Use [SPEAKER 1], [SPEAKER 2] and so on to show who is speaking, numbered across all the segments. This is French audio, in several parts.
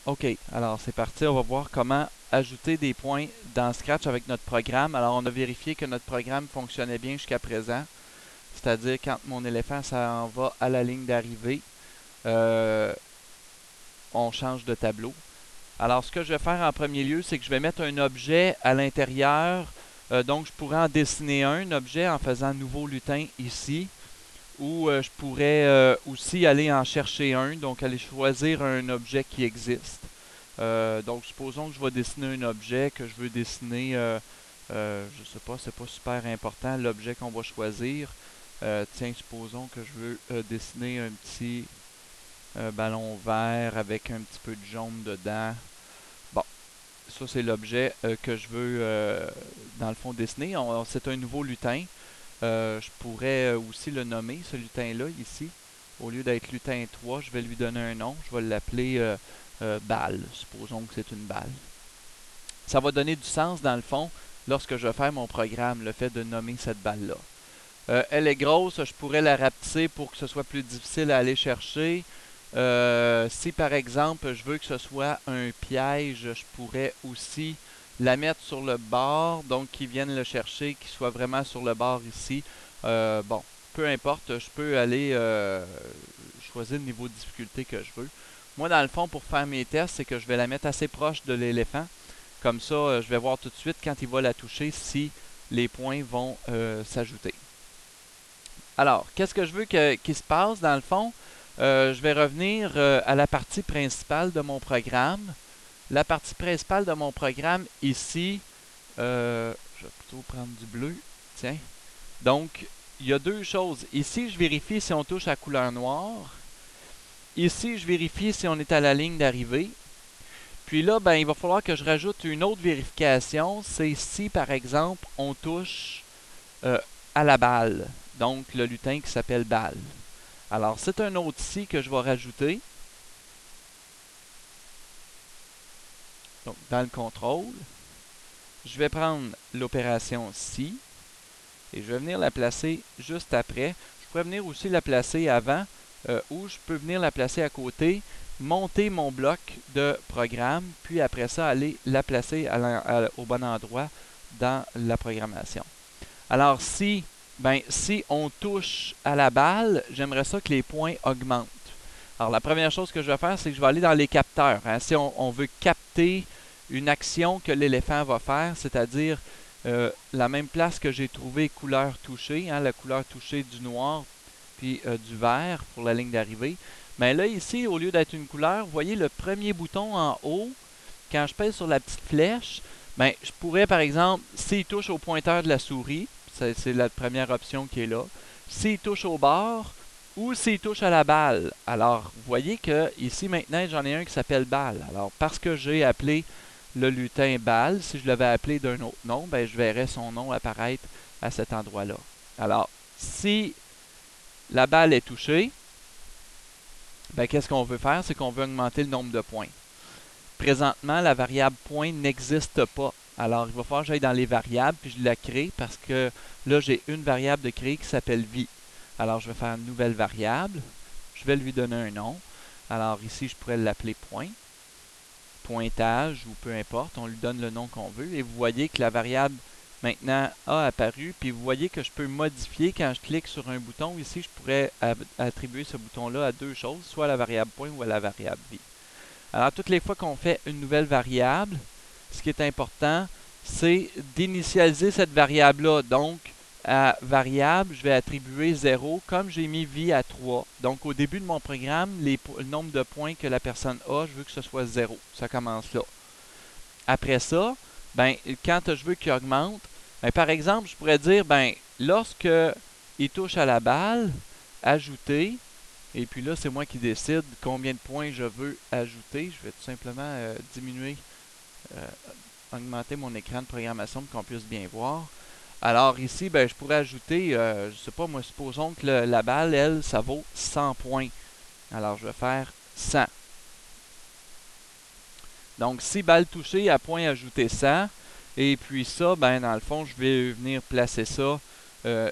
[SPEAKER 1] OK, alors c'est parti. On va voir comment ajouter des points dans Scratch avec notre programme. Alors, on a vérifié que notre programme fonctionnait bien jusqu'à présent. C'est-à-dire, quand mon éléphant s'en va à la ligne d'arrivée, euh, on change de tableau. Alors, ce que je vais faire en premier lieu, c'est que je vais mettre un objet à l'intérieur. Donc, je pourrais en dessiner un objet en faisant nouveau lutin ici. Ou je pourrais aussi aller en chercher un, donc aller choisir un objet qui existe. Donc, supposons que je vais dessiner un objet que je veux dessiner, je sais pas, c'est pas super important l'objet qu'on va choisir. Tiens, supposons que je veux dessiner un petit ballon vert avec un petit peu de jaune dedans. Bon, ça c'est l'objet que je veux dans le fond dessiner. C'est un nouveau lutin. Je pourrais aussi le nommer, ce lutin-là, ici. Au lieu d'être lutin 3, je vais lui donner un nom. Je vais l'appeler balle. Supposons que c'est une balle. Ça va donner du sens, dans le fond, lorsque je vais faire mon programme, le fait de nommer cette balle-là. Elle est grosse, je pourrais la rapetisser pour que ce soit plus difficile à aller chercher. Si par exemple je veux que ce soit un piège, je pourrais aussi la mettre sur le bord, donc qu'ils viennent le chercher, qu'il soit vraiment sur le bord ici. Bon, peu importe, je peux aller choisir le niveau de difficulté que je veux. Moi, dans le fond, pour faire mes tests, c'est que je vais la mettre assez proche de l'éléphant. Comme ça, je vais voir tout de suite quand il va la toucher si les points vont s'ajouter. Alors, qu'est-ce que je veux qu'il se passe dans le fond? Je vais revenir à la partie principale de mon programme. La partie principale de mon programme ici, je vais plutôt prendre du bleu. Tiens. Donc, il y a deux choses. Ici, je vérifie si on touche à couleur noire. Ici, je vérifie si on est à la ligne d'arrivée. Puis là, ben, il va falloir que je rajoute une autre vérification. C'est si, par exemple, on touche euh, à la balle. Donc, le lutin qui s'appelle balle. Alors, c'est un autre si que je vais rajouter. Donc, dans le contrôle, je vais prendre l'opération si et je vais venir la placer juste après. Je pourrais venir aussi la placer avant ou je peux venir la placer à côté, monter mon bloc de programme, puis après ça, aller la placer au bon endroit dans la programmation. Alors, si on touche à la balle, j'aimerais ça que les points augmentent. Alors, la première chose que je vais faire, c'est que je vais aller dans les capteurs. Hein. Si on veut capter une action que l'éléphant va faire, c'est-à-dire la même place que j'ai trouvé couleur touchée, hein, la couleur touchée du noir puis du vert pour la ligne d'arrivée. Mais là, ici, au lieu d'être une couleur, vous voyez le premier bouton en haut, quand je pèse sur la petite flèche, ben, je pourrais, par exemple, s'il touche au pointeur de la souris, c'est la première option qui est là, s'il touche au bord, ou s'il touche à la balle. Alors, vous voyez que ici, maintenant, j'en ai un qui s'appelle balle. Alors, parce que j'ai appelé le lutin balle, si je l'avais appelé d'un autre nom, ben, je verrais son nom apparaître à cet endroit-là. Alors, si la balle est touchée, ben, qu'est-ce qu'on veut faire? C'est qu'on veut augmenter le nombre de points. Présentement, la variable point n'existe pas. Alors, il va falloir que j'aille dans les variables, puis je la crée parce que là, j'ai une variable de créer qui s'appelle vie. Alors, je vais faire une nouvelle variable. Je vais lui donner un nom. Alors, ici, je pourrais l'appeler point, pointage ou peu importe. On lui donne le nom qu'on veut. Et vous voyez que la variable maintenant a apparu. Puis vous voyez que je peux modifier quand je clique sur un bouton. Ici, je pourrais attribuer ce bouton-là à deux choses, soit à la variable point ou à la variable vie. Alors, toutes les fois qu'on fait une nouvelle variable, ce qui est important, c'est d'initialiser cette variable-là. Donc, à variable, je vais attribuer 0 comme j'ai mis vie à 3. Donc, au début de mon programme, le nombre de points que la personne a, je veux que ce soit 0. Ça commence là. Après ça, ben, quand je veux qu'il augmente, ben, par exemple, je pourrais dire, ben, lorsque il touche à la balle, ajouter, et puis là, c'est moi qui décide combien de points je veux ajouter. Je vais tout simplement diminuer, euh, augmenter mon écran de programmation pour qu'on puisse bien voir. Alors ici, ben, je pourrais ajouter, je ne sais pas, moi, supposons que la balle, elle, ça vaut 100 points. Alors, je vais faire 100. Donc, si balle touchée à point ajouter 100. Et puis ça, ben, dans le fond, je vais venir placer ça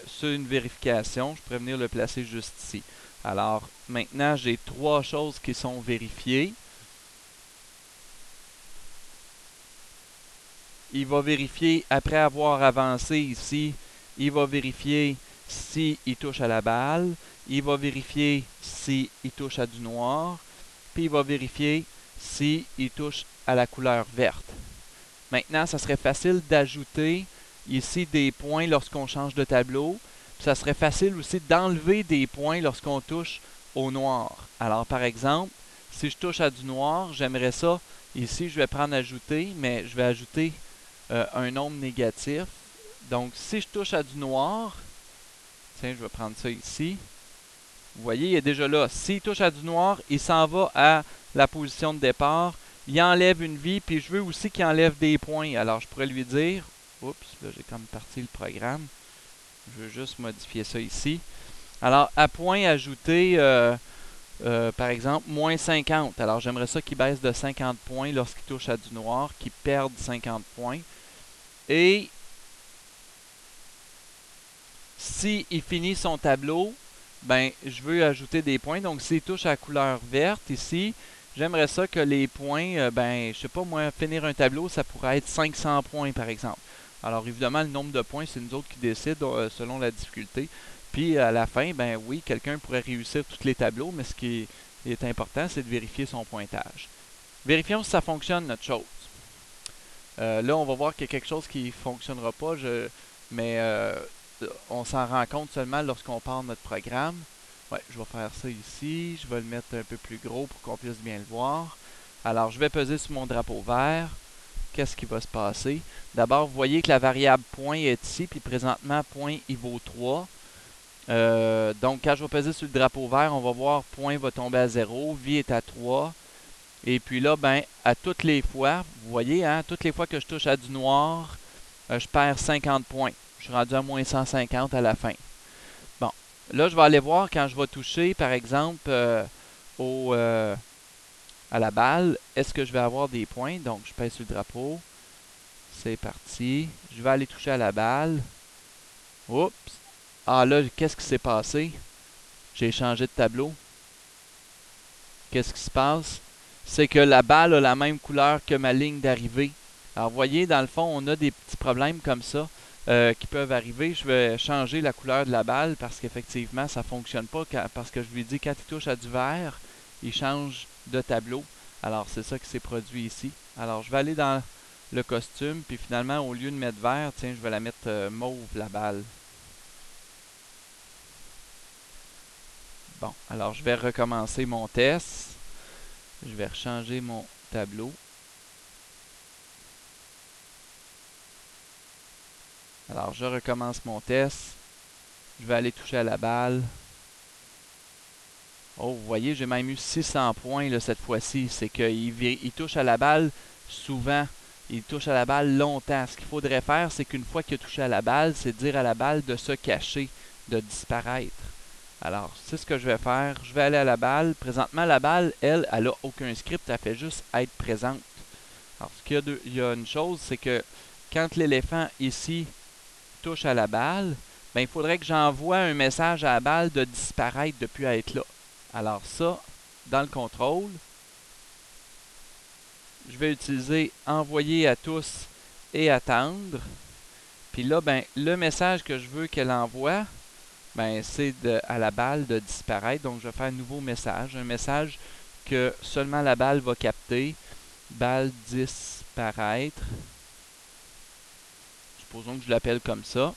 [SPEAKER 1] sur une vérification. Je pourrais venir le placer juste ici. Alors, maintenant, j'ai trois choses qui sont vérifiées. il va vérifier, après avoir avancé ici, il va vérifier s'il touche à la balle, il va vérifier s'il touche à du noir, puis il va vérifier s'il touche à la couleur verte. Maintenant, ça serait facile d'ajouter ici des points lorsqu'on change de tableau. Puis ça serait facile aussi d'enlever des points lorsqu'on touche au noir. Alors, par exemple, si je touche à du noir, j'aimerais ça. Ici, je vais prendre ajouter, mais je vais ajouter un nombre négatif. Donc, si je touche à du noir, tiens, je vais prendre ça ici. Vous voyez, il est déjà là. S'il touche à du noir, il s'en va à la position de départ. Il enlève une vie, puis je veux aussi qu'il enlève des points. Alors, je pourrais lui dire... Oups, là, j'ai comme parti le programme. Je veux juste modifier ça ici. Alors, à point ajouté, par exemple, moins 50. Alors, j'aimerais ça qu'il baisse de 50 points lorsqu'il touche à du noir, qu'il perde 50 points. Et s'il finit son tableau, ben, je veux ajouter des points. Donc, s'il touche à la couleur verte ici, j'aimerais ça que les points, ben, je sais pas moi, finir un tableau, ça pourrait être 500 points par exemple. Alors, évidemment, le nombre de points, c'est nous autres qui décident selon la difficulté. Puis, à la fin, ben oui, quelqu'un pourrait réussir tous les tableaux, mais ce qui est important, c'est de vérifier son pointage. Vérifions si ça fonctionne, notre chose. Là, on va voir qu'il y a quelque chose qui ne fonctionnera pas, mais on s'en rend compte seulement lorsqu'on part notre programme. Ouais, je vais faire ça ici. Je vais le mettre un peu plus gros pour qu'on puisse bien le voir. Alors, je vais peser sur mon drapeau vert. Qu'est-ce qui va se passer? D'abord, vous voyez que la variable point est ici, puis présentement, point, il vaut 3. Donc, quand je vais peser sur le drapeau vert, on va voir point va tomber à 0, vie est à 3. Et puis là, ben, à toutes les fois, vous voyez, hein, toutes les fois que je touche à du noir, je perds 50 points. Je suis rendu à moins 150 à la fin. Bon, là, je vais aller voir quand je vais toucher, par exemple, à la balle, est-ce que je vais avoir des points? Donc, je pèse sur le drapeau. C'est parti. Je vais aller toucher à la balle. Oups! Ah là, qu'est-ce qui s'est passé? J'ai changé de tableau. Qu'est-ce qui se passe? C'est que la balle a la même couleur que ma ligne d'arrivée. Alors, vous voyez, dans le fond, on a des petits problèmes comme ça qui peuvent arriver. Je vais changer la couleur de la balle parce qu'effectivement, ça ne fonctionne pas. Parce que je lui dis, quand il touche à du vert, il change de tableau. Alors, c'est ça qui s'est produit ici. Alors, je vais aller dans le costume, puis finalement, au lieu de mettre vert, tiens, je vais la mettre mauve, la balle. Bon, alors je vais recommencer mon test. Je vais rechanger mon tableau. Alors, je recommence mon test. Je vais aller toucher à la balle. Oh, vous voyez, j'ai même eu 600 points là, cette fois-ci. C'est qu'il touche à la balle souvent. Il touche à la balle longtemps. Ce qu'il faudrait faire, c'est qu'une fois qu'il a touché à la balle, c'est dire à la balle de se cacher, de disparaître. Alors, c'est ce que je vais faire. Je vais aller à la balle. Présentement, la balle, elle n'a aucun script. Elle fait juste être présente. Alors, il y a une chose, c'est que quand l'éléphant ici touche à la balle, ben, il faudrait que j'envoie un message à la balle de disparaître depuis être là. Alors ça, dans le contrôle, je vais utiliser envoyer à tous et attendre. Puis là, ben, le message que je veux qu'elle envoie, ben, c'est à la balle de disparaître. Donc, je vais faire un nouveau message. Un message que seulement la balle va capter. Balle disparaître. Supposons que je l'appelle comme ça.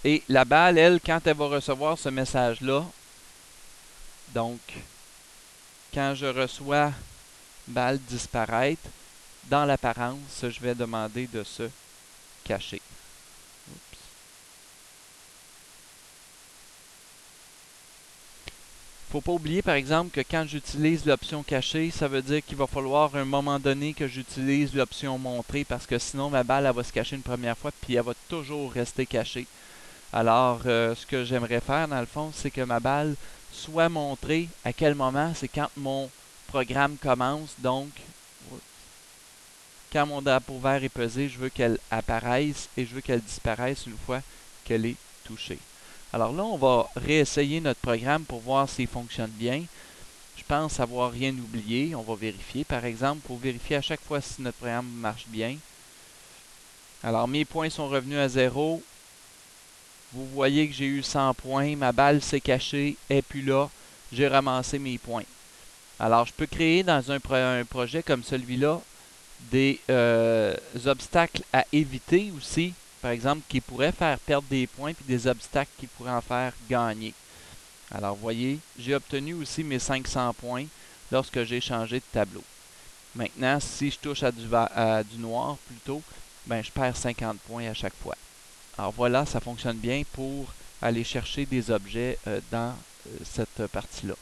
[SPEAKER 1] Et la balle, elle, quand elle va recevoir ce message-là, donc, quand je reçois balle disparaître, dans l'apparence, je vais demander de se cacher. Oups. Faut pas oublier, par exemple, que quand j'utilise l'option cacher, ça veut dire qu'il va falloir à un moment donné que j'utilise l'option montrer, parce que sinon, ma balle, elle va se cacher une première fois, puis elle va toujours rester cachée. Alors, ce que j'aimerais faire, dans le fond, c'est que ma balle soit montrée. À quel moment? C'est quand mon programme commence. Donc, quand mon drapeau vert est pesé, je veux qu'elle apparaisse et je veux qu'elle disparaisse une fois qu'elle est touchée. Alors là, on va réessayer notre programme pour voir s'il fonctionne bien. Je pense avoir rien oublié. On va vérifier, par exemple, pour vérifier à chaque fois si notre programme marche bien. Alors, mes points sont revenus à 0. Vous voyez que j'ai eu 100 points. Ma balle s'est cachée, elle n'est plus là. J'ai ramassé mes points. Alors, je peux créer dans un projet comme celui-là des obstacles à éviter aussi, par exemple, qui pourraient faire perdre des points, puis des obstacles qui pourraient en faire gagner. Alors, vous voyez, j'ai obtenu aussi mes 500 points lorsque j'ai changé de tableau. Maintenant, si je touche à du noir plutôt, ben, je perds 50 points à chaque fois. Alors voilà, ça fonctionne bien pour aller chercher des objets dans cette partie-là.